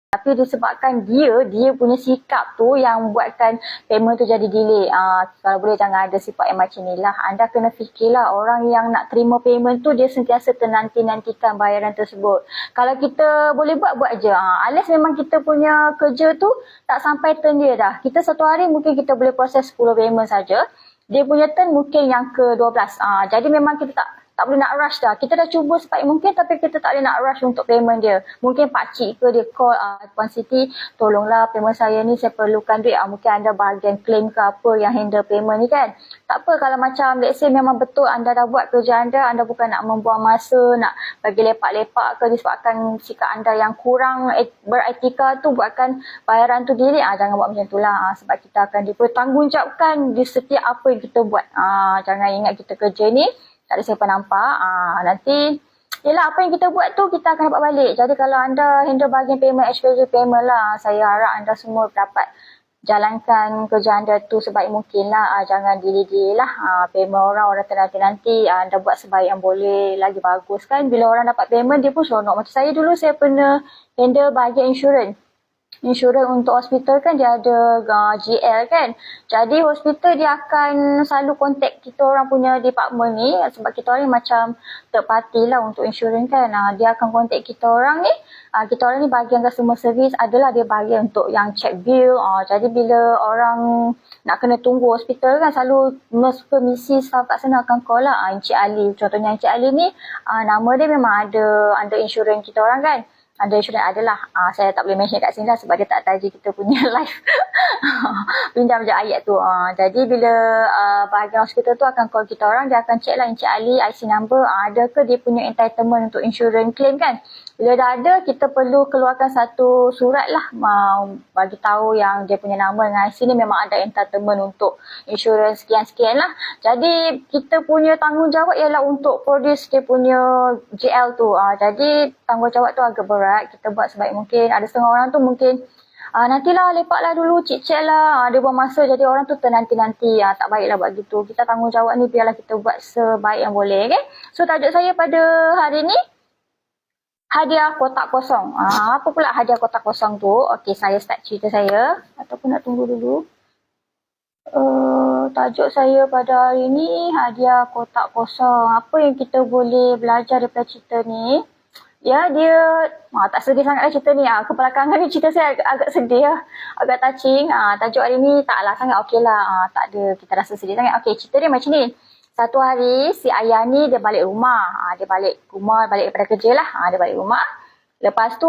Tapi disebabkan dia punya sikap tu yang buatkan payment tu jadi delay. Kalau boleh jangan ada sifat yang macam ni lah. Anda kena fikirlah orang yang nak terima payment tu dia sentiasa nantikan bayaran tersebut. Kalau kita boleh buat je. Alias memang kita punya kerja tu tak sampai turn dia dah. Kita satu hari mungkin kita boleh proses 10 payment saja. Dia punya turn mungkin yang ke-12. Jadi memang kita tak boleh nak rush dah. Kita dah cuba sebaik mungkin tapi kita tak boleh nak rush untuk payment dia. Mungkin pakcik ke dia call, Puan Siti, tolonglah payment saya ni saya perlukan duit. Mungkin anda bahagian claim ke apa yang handle payment ni kan. Tak apa kalau macam let's say memang betul anda dah buat kerja anda bukan nak membuang masa, nak bagi lepak-lepak ke disebabkan sikap anda yang kurang beretika tu buatkan bayaran tu delay. Jangan buat macam tu lah. Sebab kita akan dipertanggungjawabkan di setiap apa yang kita buat. Jangan ingat kita kerja ni tak ada siapa nampak. Nanti yelah apa yang kita buat tu kita akan dapat balik. Jadi kalau anda handle bahagian payment, HPJ payment lah, saya harap anda semua dapat jalankan kerja anda tu sebaik mungkin lah. Jangan delay lah. Payment orang nanti anda buat sebaik yang boleh, lagi bagus kan. Bila orang dapat payment dia pun seronok. Macam saya dulu saya pernah handle bahagian insurans untuk hospital kan dia ada GL kan. Jadi hospital dia akan selalu contact kita orang punya department ni sebab kita orang ni macam third party lah untuk insurans kan. Dia akan contact kita orang ni. Kita orang ni bahagian customer service adalah dia bahagian untuk yang check bill. Jadi bila orang nak kena tunggu hospital kan selalu nurse ke misi staff kat sana akan call lah. Encik Ali. Contohnya Encik Ali ni nama dia memang ada under insurans kita orang kan. Ada insurans adalah. Saya tak boleh mention kat sini lah sebab dia tak taji kita punya live. Pinjam je ayat tu. Jadi bila bahagian hospital tu akan call kita orang, dia akan check lah Encik Ali, IC number, ada ke dia punya entitlement untuk insurans claim kan. Bila dah ada, kita perlu keluarkan satu surat lah bagi tahu yang dia punya nama dengan IC ni memang ada entitlement untuk insurans sekian-sekian lah. Jadi kita punya tanggungjawab ialah untuk produce dia punya GL tu. Jadi tanggungjawab tu agak berat. Kita buat sebaik mungkin. Ada setengah orang tu mungkin nantilah lepaklah dulu, cik-cik lah. Dia buang masa jadi orang tu ternanti-nanti. Tak baiklah buat gitu. Kita tanggungjawab ni biarlah kita buat sebaik yang boleh. Okay? So tajuk saya pada hari ni hadiah kotak kosong. Apa pula hadiah kotak kosong tu? Okey, saya start cerita saya. Ataupun nak tunggu dulu. Tajuk saya pada hari ni hadiah kotak kosong. Apa yang kita boleh belajar daripada cerita ni? Ya, dia tak sedih sangat lah cerita ni. Kebelakangan ni cerita saya agak sedih lah. Agak touching. Tajuk hari ni taklah sangat okey lah. Tak ada kita rasa sedih sangat. Okey, cerita dia macam ni. Satu hari si ayah ni dia balik rumah. Dia balik daripada kerja lah. Dia balik rumah. Lepas tu